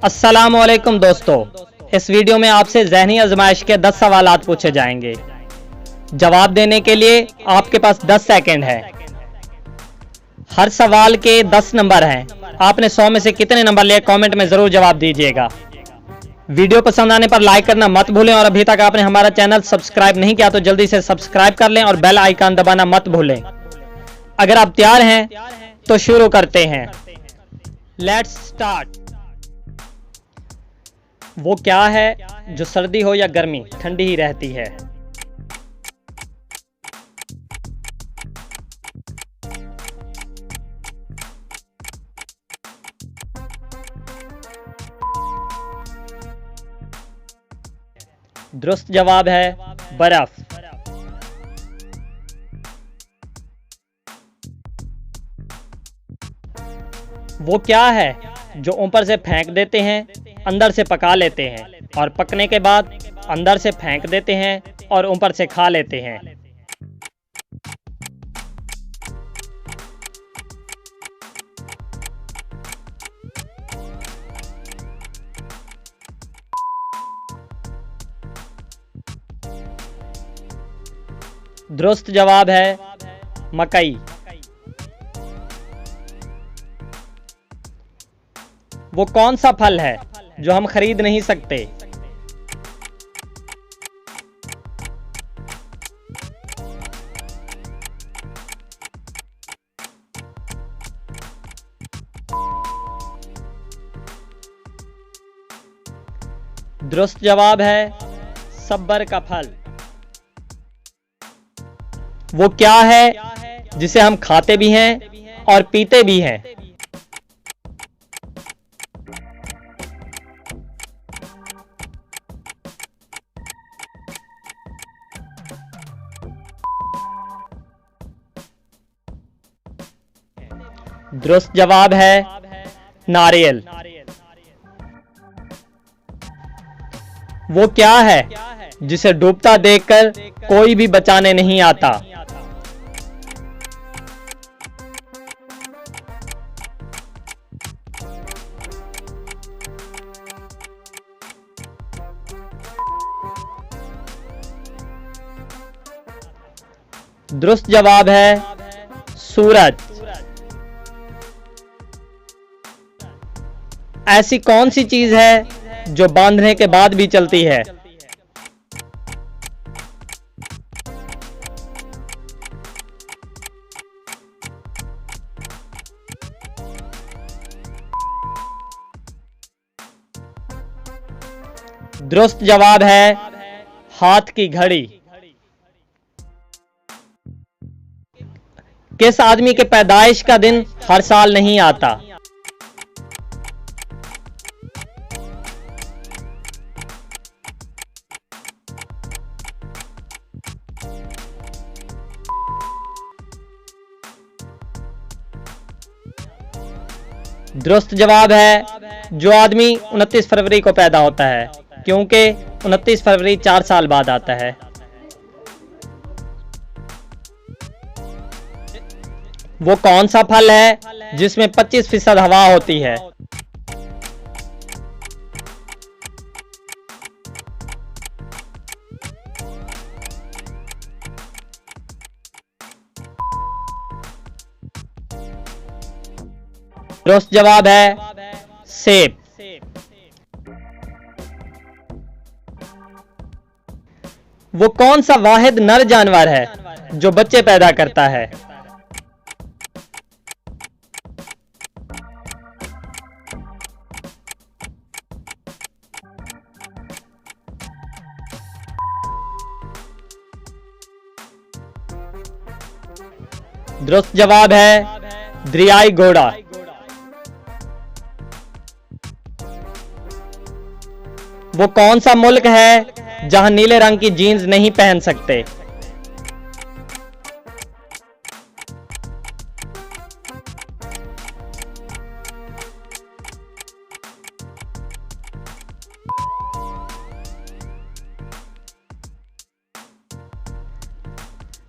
अस्सलामुअलैकुम दोस्तों, इस वीडियो में आपसे ज़हनी आजमाइश के 10 सवालात पूछे जाएंगे। जवाब देने के लिए आपके पास 10 सेकंड है। हर सवाल के 10 नंबर हैं। आपने 100 में से कितने नंबर लिए कमेंट में ज़रूर जवाब दीजिएगा। वीडियो पसंद आने पर लाइक करना मत भूलें और अभी तक आपने हमारा चैनल सब्सक्राइब नहीं किया तो जल्दी से सब्सक्राइब कर लें और बेल आइकन दबाना मत भूलें। अगर आप तैयार हैं तो शुरू करते हैं। Let's start. वो क्या है जो सर्दी हो या गर्मी ठंडी ही रहती है? दुरुस्त जवाब है बर्फ। वो क्या है जो ऊपर से फेंक देते हैं, अंदर से पका लेते हैं और पकने के बाद अंदर से फेंक देते हैं और ऊपर से खा लेते हैं? दुरुस्त जवाब है मकई। वो कौन सा फल है जो हम खरीद नहीं सकते? दुरुस्त जवाब है सब्र का फल। वो क्या है जिसे हम खाते भी हैं और पीते भी हैं? दुरुस्त जवाब है नारियल। वो क्या है जिसे डूबता देखकर कोई भी बचाने नहीं आता? दुरुस्त जवाब है सूरज। ऐसी कौन सी चीज है जो बांधने के बाद भी चलती है? दुरुस्त जवाब है हाथ की घड़ी। किस आदमी के पैदाइश का दिन हर साल नहीं आता? दुरुस्त जवाब है जो आदमी 29 फरवरी को पैदा होता है, क्योंकि 29 फरवरी 4 साल बाद आता है। वो कौन सा फल है जिसमें 25% हवा होती है? दुरुस्त जवाब है सेब। वो कौन सा वाहिद नर जानवर है जो बच्चे पैदा करता है? दुरुस्त जवाब है दरियाई घोड़ा। वो कौन सा मुल्क है जहां नीले रंग की जीन्स नहीं पहन सकते?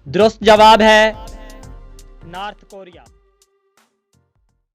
दुरुस्त जवाब है नॉर्थ कोरिया।